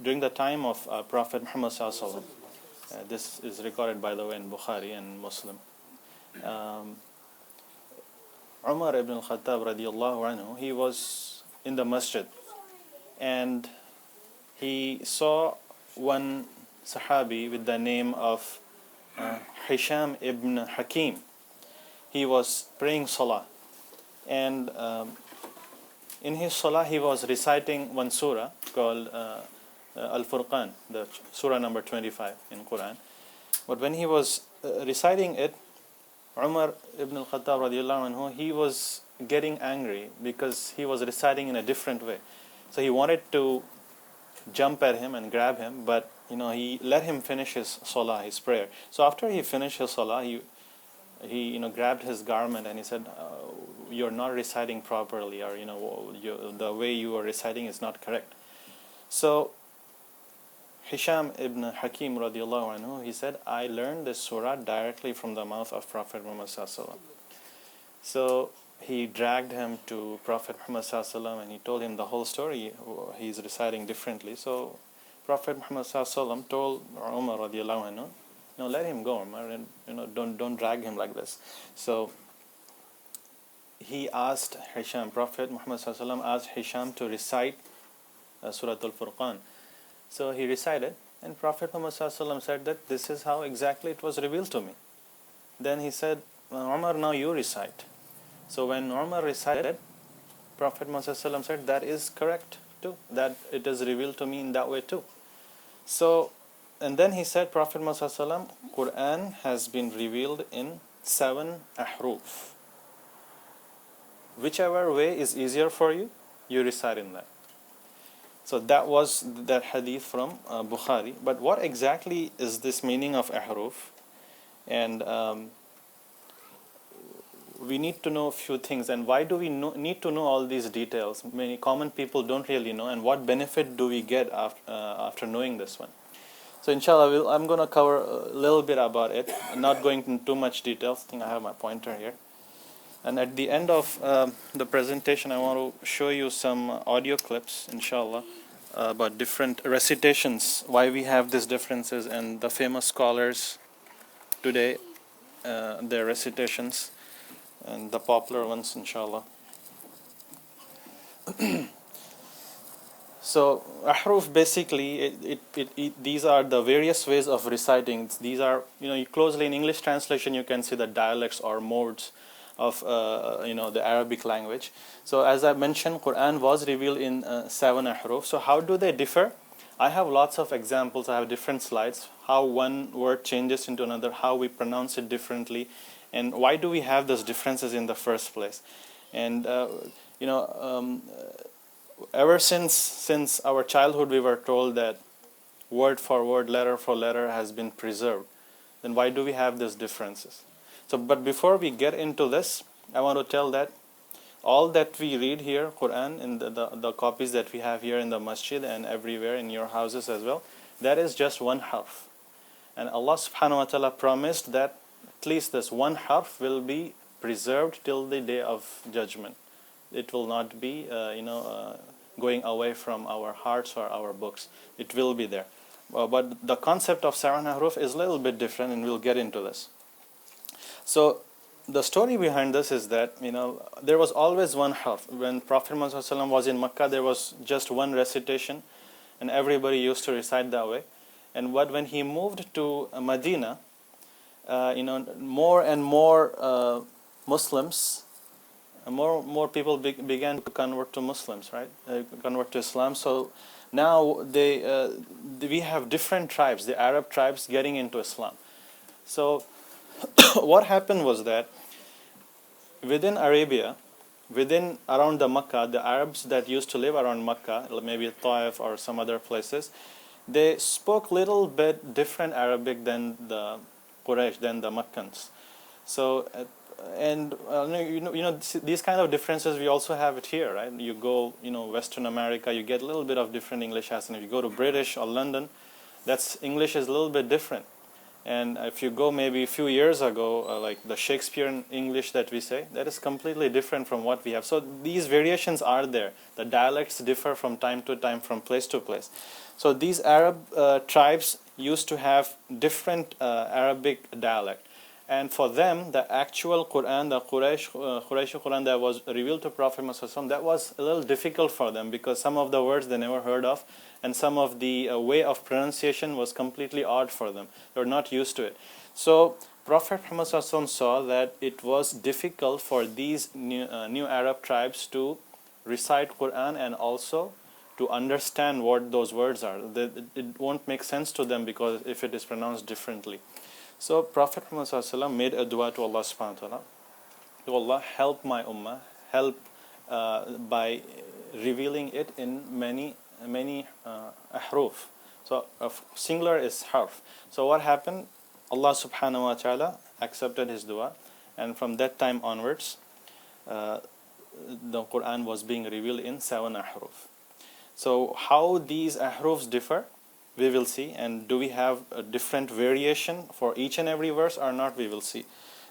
during the time of Prophet Muhammad sallallahu alaihi wasallam. This is recorded, by the way, in Bukhari and Muslim. Umar ibn al-Khattab radiallahu anhu, he was in the masjid, and he saw one Sahabi with the name of Hisham ibn Hakim. He was praying Salah, and in his Salah he was reciting one surah called Al-Furqan, the surah number 25 in Qur'an. But when he was reciting it, Umar ibn al-Khattab radiallahu anhu, he was getting angry because he was reciting in a different way. So he wanted to jump at him and grab him, but he let him finish his salah, his prayer. So after he finished his salah, he grabbed his garment and he said, "You're not reciting properly, or the way you are reciting is not correct." So Hisham ibn Hakim radiallahu anhu, he said, "I learned this surah directly from the mouth of Prophet Muhammad sallallahu alaihi wasallam." So he dragged him to Prophet Muhammad sallallahu alaihi wasallam and he told him the whole story. He's reciting differently. So Prophet Muhammad sallallahu alaihi wasallam told Umar radiallahu anhu, "No, let him go, Umar, and don't drag him like this." So he asked Hisham, Prophet Muhammad sallallahu alaihi wasallam asked Hisham to recite Surah Al-Furqan. So he recited, and Prophet Muhammad sallallahu alaihi wasallam said that this is how exactly it was revealed to me. Then he said, "Umar, now you recite." So when Umar recited, Prophet Muhammad sallallahu alaihi wasallam said, "That is correct too, that it is revealed to me in that way too." So, and then he said, Prophet Muhammad sallallahu alaihi wasallam, Qur'an has been revealed in 7 Ahruf. Whichever way is easier for you, you recite in that. So that was that hadith from Bukhari. But what exactly is this meaning of Ahruf? And we need to know a few things. And why do we need to know all these details? Many common people don't really know. And what benefit do we get after knowing this one? So inshallah, I'm going to cover a little bit about it. I'm not going into too much details. I think I have my pointer here. And at the end of the presentation, I want to show you some audio clips, inshallah, about different recitations, why we have these differences, and the famous scholars today, their recitations, and the popular ones, inshallah. So, Ahruf, basically, these are the various ways of reciting. These are, closely in English translation, you can see the dialects or modes of the Arabic language. So as I mentioned, Quran was revealed in 7 Ahruf. So how do they differ? I have lots of examples. I have different slides, how one word changes into another, how we pronounce it differently, and why do we have those differences in the first place. And ever since our childhood, we were told that word for word, letter for letter has been preserved. Then why do we have these differences? So, but before we get into this, I want to tell that all that we read here, Quran, in the copies that we have here in the masjid and everywhere in your houses as well, that is just one harf. And Allah subhanahu wa ta'ala promised that at least this one harf will be preserved till the day of judgment. It will not be, going away from our hearts or our books. It will be there. But the concept of 7 Ahruf is a little bit different, and we'll get into this. So the story behind this is that there was always one harf. When Prophet Muhammad was in Makkah, there was just one recitation, and everybody used to recite that way. And when he moved to Medina, more and more Muslims, more people began to convert to Muslims, right? Convert to Islam. So now we have different tribes, the Arab tribes, getting into Islam. So what happened was that within Arabia, around the Makkah, the Arabs that used to live around Makkah, maybe Taif or some other places, they spoke little bit different Arabic than the Quraysh, than the Makkans. So, these kind of differences we also have it here, right? You go, Western America, you get a little bit of different English accent. If you go to British or London, that's English is a little bit different. And if you go maybe a few years ago, like the Shakespearean English that we say, that is completely different from what we have. So these variations are there. The dialects differ from time to time, from place to place. So these Arab tribes used to have different Arabic dialect. And for them, the actual Qur'an, the Quraysh Qur'an that was revealed to Prophet Muhammad, that was a little difficult for them, because some of the words they never heard of, and some of the way of pronunciation was completely odd for them. They were not used to it. So Prophet Muhammad saw that it was difficult for these new Arab tribes to recite Qur'an and also to understand what those words are. It won't make sense to them because if it is pronounced differently. So Prophet Muhammad made a dua to Allah subhanahu wa ta'ala. To Allah, help my ummah, help by revealing it in many ahruf. So singular is harf. So what happened? Allah subhanahu wa ta'ala accepted his dua, and from that time onwards the Quran was being revealed in 7 ahruf. So how these ahrufs differ, we will see, and do we have a different variation for each and every verse or not, we will see,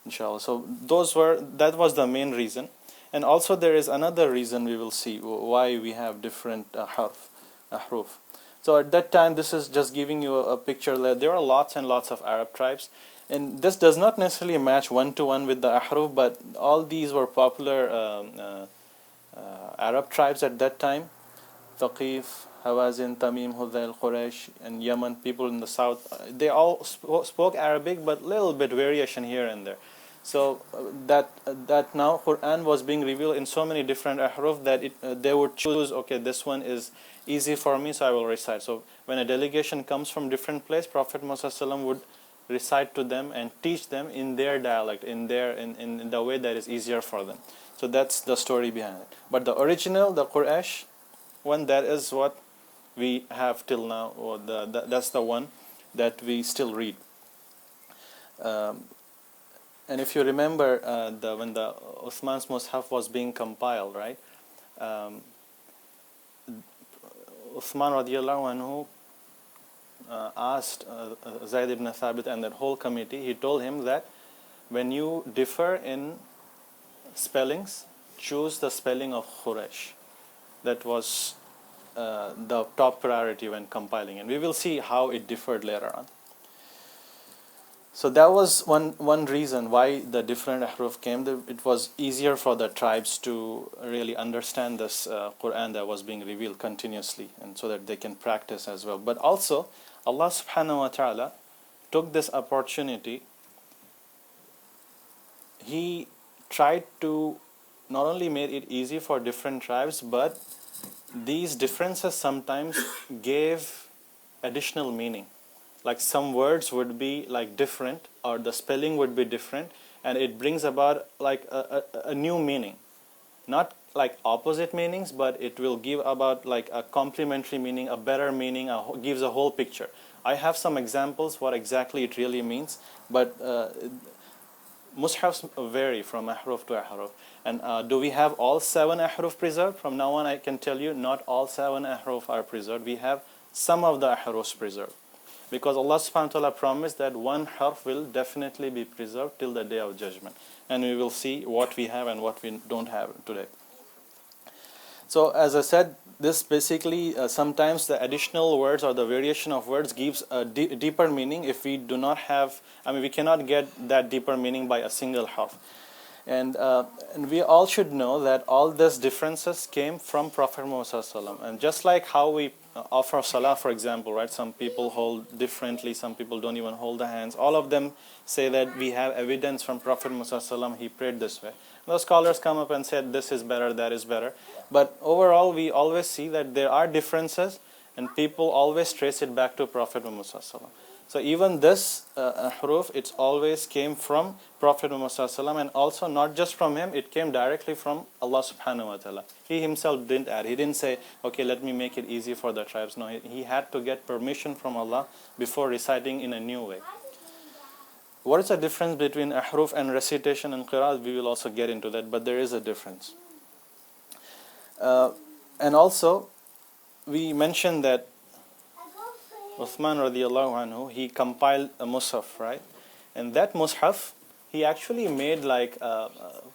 inshallah. So that was the main reason. And also there is another reason we will see why we have different ahruf. So at that time, this is just giving you a picture that there are lots and lots of Arab tribes, and this does not necessarily match one-to-one with the ahruf, but all these were popular Arab tribes at that time. Thaqif, Hawazin, Tamim, Hudayl, Quraysh, and Yemen, people in the south, they all spoke Arabic, but little bit variation here and there. So that now Quran was being revealed in so many different ahruf that they would choose, okay, this one is easy for me, so I will recite. So when a delegation comes from different place, Prophet Muhammad would recite to them and teach them in their dialect, in the way that is easier for them. So that's the story behind it. But the original, the Quraysh one, that is what we have till now, or that's the one that we still read. And if you remember, when the Uthman's Mus'haf was being compiled, right? Uthman radiallahu anhu asked Zayd ibn Thabit and that whole committee, he told him that when you differ in spellings, choose the spelling of Quraysh. That was the top priority when compiling, and we will see how it differed later on. So that was one reason why the different ahruf came. It was easier for the tribes to really understand this Quran that was being revealed continuously, and so that they can practice as well. But also Allah subhanahu wa ta'ala took this opportunity. He tried to not only make it easy for different tribes, but these differences sometimes gave additional meaning. Like some words would be like different, or the spelling would be different, and it brings about like a new meaning. Not like opposite meanings, but it will give about like a complementary meaning, a better meaning, gives a whole picture. I have some examples what exactly it really means, but Mushafs vary from ahruf to ahruf. And do we have all 7 ahruf preserved? From now on I can tell you not all 7 ahruf are preserved. We have some of the ahrufs preserved, because Allah subhanahu wa ta'ala promised that one harf will definitely be preserved till the day of judgment. And we will see what we have and what we don't have today. So as I said, this basically sometimes the additional words or the variation of words gives a deeper meaning if we do not have, we cannot get that deeper meaning by a single harf. And we all should know that all these differences came from Prophet Muhammad sallallahu alaihi wasallam. And just like how we offer salah, for example, right? Some people hold differently, some people don't even hold the hands. All of them say that we have evidence from Prophet Muhammad sallallahu alaihi wasallam, he prayed this way. Those scholars come up and said this is better, that is better. But overall, we always see that there are differences, and people always trace it back to Prophet Muhammad sallallahu alaihi wasallam. So even this ahruf, it always came from Prophet Muhammad sallallahu alaihi wasallam, and also not just from him, it came directly from Allah subhanahu wa ta'ala. He himself didn't add. He didn't say, okay, let me make it easy for the tribes. No, he had to get permission from Allah before reciting in a new way. What is the difference between ahruf and recitation and qira'at? We will also get into that, but there is a difference. And also, we mentioned that Uthman radiallahu anhu, he compiled a mushaf, right? And that mushaf, he actually made like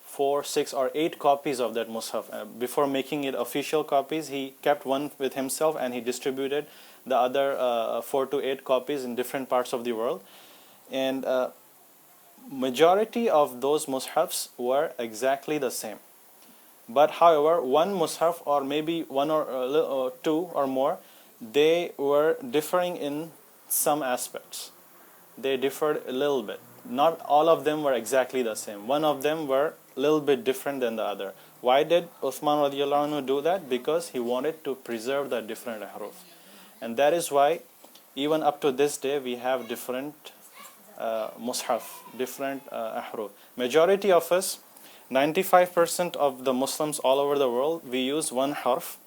4, 6, or 8 copies of that mushaf. Before making it official copies, he kept one with himself and he distributed the other 4 to 8 copies in different parts of the world. And majority of those mushafs were exactly the same. But however, one mushaf, or maybe one or 2 or more, they were differing in some aspects. They differed a little bit. Not all of them were exactly the same. One of them were a little bit different than the other. Why did Uthman radiallahu anhu do that? Because he wanted to preserve the different ahruf. And that is why even up to this day we have different mushaf, different ahruf. Majority of us, 95% of the Muslims all over the world, we use one harf,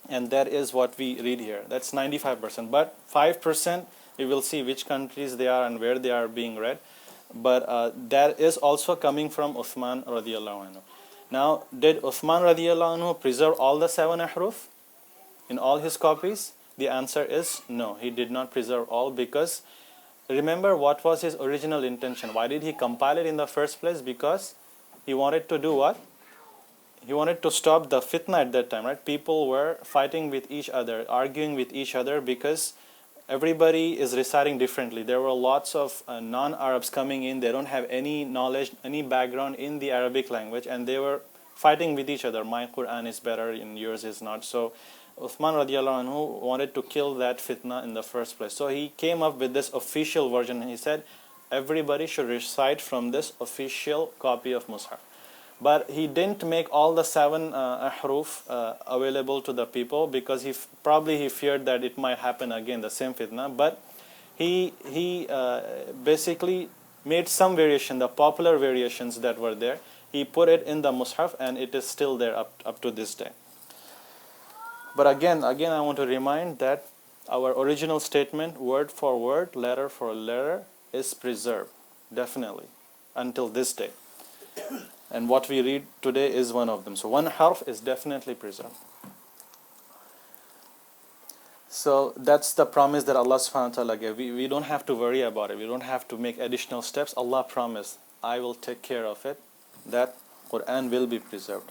and that is what we read here. That's 95%. But 5%, we will see which countries they are and where they are being read. But that is also coming from Uthman radiallahu anhu. Now, did Uthman radiallahu anhu preserve all the 7 ahruf in all his copies? The answer is no, he did not preserve all, because remember what was his original intention. Why did he compile it in the first place? Because he wanted to do what? He wanted to stop the fitna at that time, right? People were fighting with each other, arguing with each other, because everybody is reciting differently. There were lots of non-Arabs coming in. They don't have any knowledge, any background in the Arabic language, and they were fighting with each other. My Qur'an is better and yours is not. So Uthman radiallahu anhu wanted to kill that fitna in the first place. So he came up with this official version, and he said everybody should recite from this official copy of Mus'haf. But he didn't make all the 7 ahruf available to the people, because he feared that it might happen again, the same fitna. But he basically made some variation, the popular variations that were there. He put it in the Mus'haf, and it is still there up to this day. But again, I want to remind that our original statement, word for word, letter for letter, is preserved, definitely, until this day. And what we read today is one of them. So one harf is definitely preserved. So that's the promise that Allah subhanahu wa ta'ala gave. We don't have to worry about it. We don't have to make additional steps. Allah promised, I will take care of it. That Qur'an will be preserved.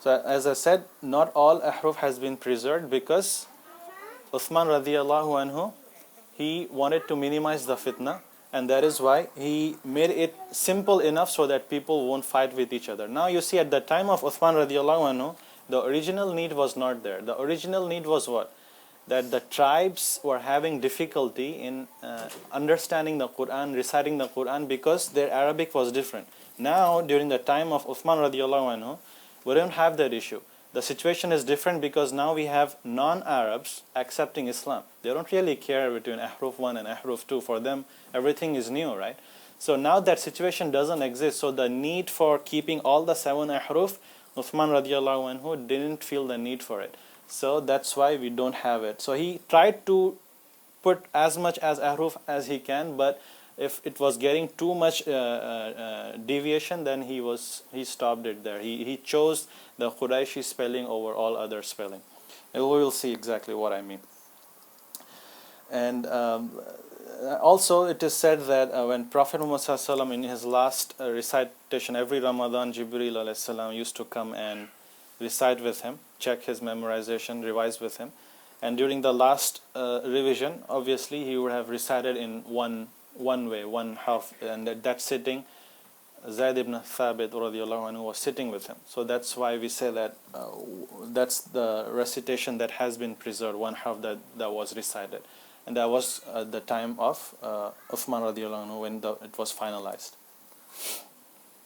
So as I said, not all ahruf has been preserved, because Uthman radiallahu anhu, he wanted to minimize the fitna, and that is why he made it simple enough so that people won't fight with each other. Now you see, at the time of Uthman radiallahu anhu, the original need was not there. The original need was what? That the tribes were having difficulty in understanding the Qur'an, reciting the Qur'an, because their Arabic was different. Now, during the time of Uthman radiallahu anhu, we don't have that issue. The situation is different, because now we have non-Arabs accepting Islam. They don't really care between Ahruf 1 and Ahruf 2. For them, everything is new, right? So now that situation doesn't exist. So the need for keeping all the 7 Ahruf, Uthman radiallahu anhu didn't feel the need for it. So that's why we don't have it. So he tried to put as much as Ahruf as he can, but if it was getting too much deviation, then he stopped it there. He chose the Quraishi spelling over all other spelling. And we will see exactly what I mean. And also it is said that when Prophet Muhammad in his last recitation, every Ramadan, Jibreel alayhi salam used to come and recite with him, check his memorization, revise with him. And during the last revision, obviously he would have recited in one way, one half, and that sitting, Zayd ibn Thabit radiallahu anhu was sitting with him. So that's why we say that that's the recitation that has been preserved, one half that was recited. And that was the time of Uthman radiallahu anhu, when it was finalized.